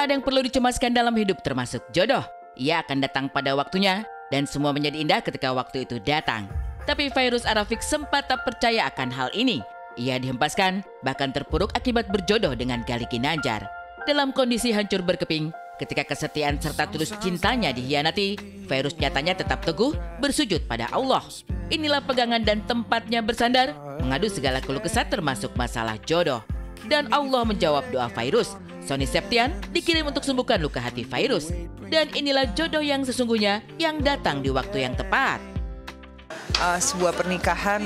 Tak ada yang perlu dicemaskan dalam hidup termasuk jodoh. Ia akan datang pada waktunya dan semua menjadi indah ketika waktu itu datang. Tapi Fairuz Arafiq sempat tak percaya akan hal ini. Ia dihempaskan bahkan terpuruk akibat berjodoh dengan Gali Ginanjar. Dalam kondisi hancur berkeping, ketika kesetiaan serta tulus cintanya dihianati, Fairuz nyatanya tetap teguh bersujud pada Allah. Inilah pegangan dan tempatnya bersandar, mengadu segala keluh kesah termasuk masalah jodoh. Dan Allah menjawab doa Fairuz. Sony Septian dikirim untuk sembuhkan luka hati Fairuz. Dan inilah jodoh yang sesungguhnya yang datang di waktu yang tepat. Sebuah pernikahan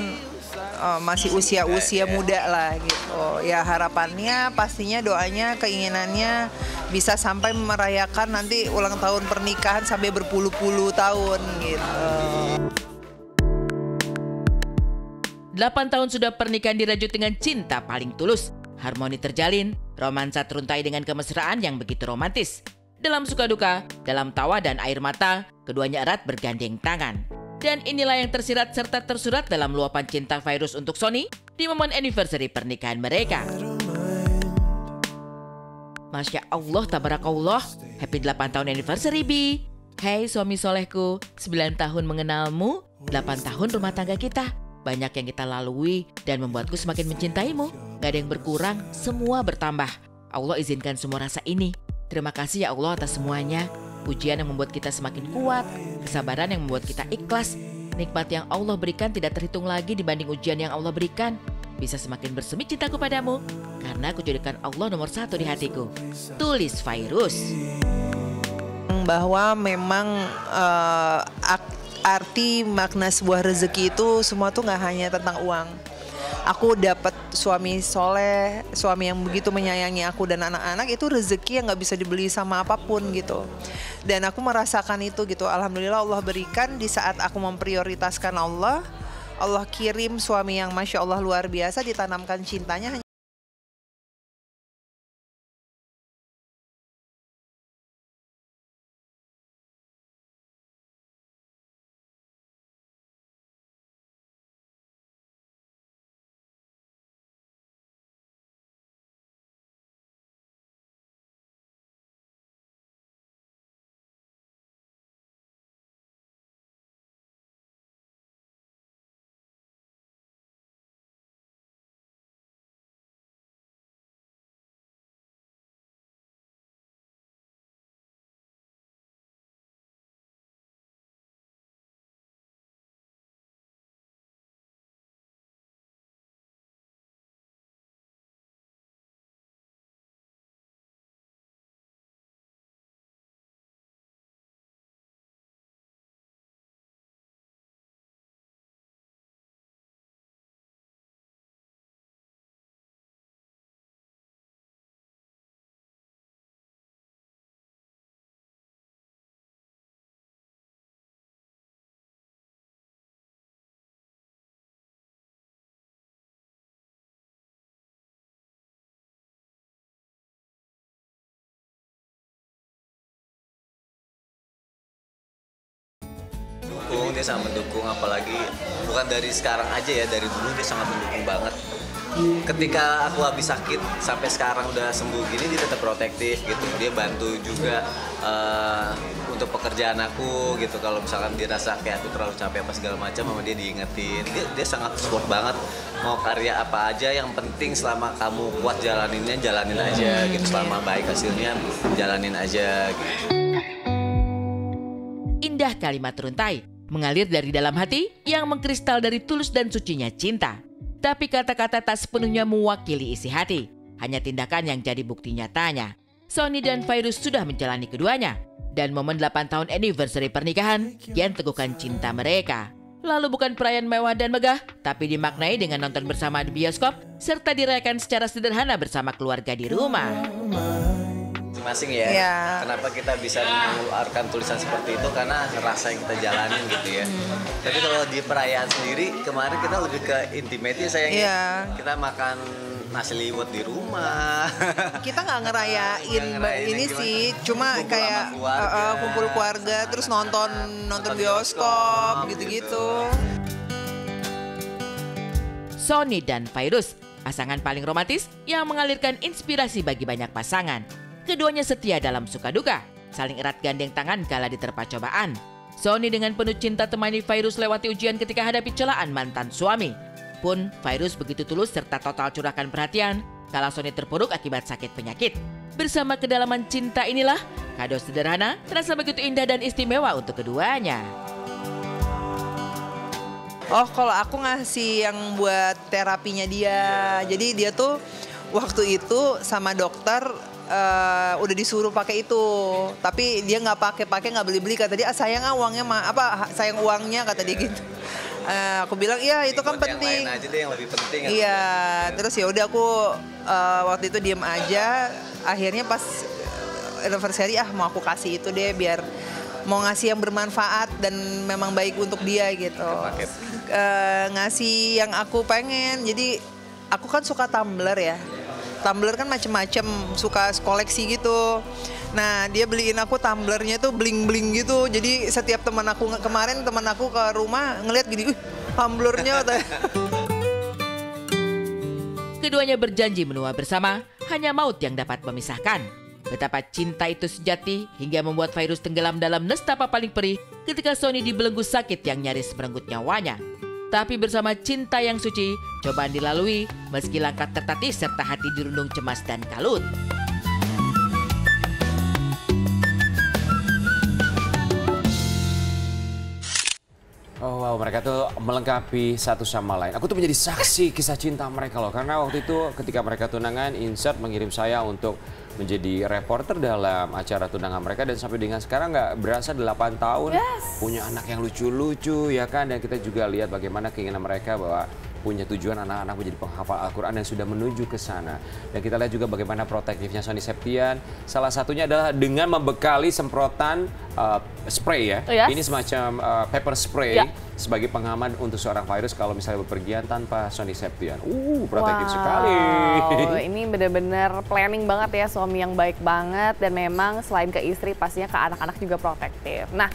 masih usia muda lah gitu. Ya harapannya pastinya doanya keinginannya bisa sampai merayakan nanti ulang tahun pernikahan sampai berpuluh-puluh tahun gitu. 8 tahun sudah pernikahan dirajut dengan cinta paling tulus. Harmoni terjalin, romansa teruntai dengan kemesraan yang begitu romantis. Dalam suka duka, dalam tawa dan air mata, keduanya erat bergandeng tangan. Dan inilah yang tersirat serta tersurat dalam luapan cinta Fairuz untuk Sony di momen anniversary pernikahan mereka. Masya Allah, tabarakallah, happy 8 tahun anniversary Bi. Hei suami solehku, 9 tahun mengenalmu, 8 tahun rumah tangga kita. Banyak yang kita lalui dan membuatku semakin mencintaimu. Gak ada yang berkurang, semua bertambah. Allah izinkan semua rasa ini. Terima kasih ya Allah atas semuanya. Pujian yang membuat kita semakin kuat, kesabaran yang membuat kita ikhlas. Nikmat yang Allah berikan tidak terhitung lagi dibanding ujian yang Allah berikan. Bisa semakin bersemi cintaku padamu, karena aku jadikan Allah nomor 1 di hatiku. Tulis Fairuz. Bahwa memang arti makna sebuah rezeki itu semua tuh nggak hanya tentang uang. Aku dapat suami soleh, suami yang begitu menyayangi aku dan anak-anak, itu rezeki yang nggak bisa dibeli sama apapun gitu. Dan aku merasakan itu gitu. Alhamdulillah Allah berikan di saat aku memprioritaskan Allah. Allah kirim suami yang Masya Allah luar biasa, ditanamkan cintanya. Dia sangat mendukung, apalagi bukan dari sekarang aja ya, dari dulu dia sangat mendukung banget. Ketika aku habis sakit sampai sekarang udah sembuh gini, dia tetap protektif gitu. Dia bantu juga untuk pekerjaan aku gitu. Kalau misalkan dia rasa kayak aku terlalu capek apa segala macam, sama dia diingetin. Dia sangat support banget. Mau karya apa aja, yang penting selama kamu kuat jalaninnya, jalanin aja gitu. Selama baik hasilnya, jalanin aja gitu. Indah kalimat teruntai, mengalir dari dalam hati yang mengkristal dari tulus dan sucinya cinta. Tapi kata-kata tak sepenuhnya mewakili isi hati, hanya tindakan yang jadi bukti nyatanya. Sony dan Fairuz sudah menjalani keduanya. Dan momen 8 tahun anniversary pernikahan kian teguhkan cinta mereka. Lalu bukan perayaan mewah dan megah, tapi dimaknai dengan nonton bersama di bioskop, serta dirayakan secara sederhana bersama keluarga di rumah. Masing ya. Kenapa kita bisa mengeluarkan tulisan seperti itu, karena rasa yang kita jalanin gitu ya. Tapi kalau di perayaan sendiri kemarin kita lebih ke intimate ya sayangnya. Kita makan nasi liwet di rumah. Kita nggak ngerayain ini sih, cuma kayak kumpul keluarga, terus nonton bioskop gitu-gitu. Sony dan Fairuz, pasangan paling romantis yang mengalirkan inspirasi bagi banyak pasangan. Keduanya setia dalam suka duka, saling erat gandeng tangan kala diterpa cobaan. Sony dengan penuh cinta temani Fairuz lewati ujian ketika hadapi celaan mantan suami. Pun Fairuz begitu tulus serta total curahkan perhatian kala Sony terpuruk akibat sakit penyakit. Bersama kedalaman cinta inilah, kado sederhana terasa begitu indah dan istimewa untuk keduanya. Oh, kalau aku ngasih yang buat terapinya dia. Jadi dia tuh waktu itu sama dokter udah disuruh pakai itu, tapi dia nggak pakai nggak beli kata dia. Sayang uangnya sayang uangnya kata dia gitu. Aku bilang iya itu kan penting. Yang lain aja deh yang lebih penting. Iya, terus ya udah aku waktu itu diem aja. Akhirnya pas anniversary mau aku kasih itu deh biar mau ngasih yang bermanfaat dan memang baik untuk dia gitu. Ngasih yang aku pengen. Jadi aku kan suka tumbler ya. Tumbler kan macem-macem, suka koleksi gitu. Nah dia beliin aku tumblernya tuh bling-bling gitu. Jadi setiap teman aku ke rumah ngeliat gini, tumblernya. Keduanya berjanji menua bersama, hanya maut yang dapat memisahkan. Betapa cinta itu sejati hingga membuat Fairuz tenggelam dalam nestapa paling perih ketika Sony dibelenggu sakit yang nyaris merenggut nyawanya. Tapi bersama cinta yang suci, cobaan dilalui meski langkah tertatih serta hati dirundung cemas dan kalut. Oh wow, mereka tuh melengkapi satu sama lain. Aku tuh menjadi saksi kisah cinta mereka loh. Karena waktu itu ketika mereka tunangan, Insert mengirim saya untuk menjadi reporter dalam acara tunangan mereka. Dan sampai dengan sekarang nggak berasa 8 tahun. Punya anak yang lucu-lucu ya kan. Dan kita juga lihat bagaimana keinginan mereka bahwa punya tujuan anak-anak menjadi penghafal Al-Quran dan sudah menuju ke sana. Dan kita lihat juga bagaimana protektifnya Sony Septian. Salah satunya adalah dengan membekali semprotan spray ya. Ini semacam pepper spray sebagai pengaman untuk seorang Fairuz kalau misalnya bepergian tanpa Sony Septian. Protektif sekali. Ini benar-benar planning banget ya, suami yang baik banget dan memang selain ke istri pastinya ke anak-anak juga protektif. Nah,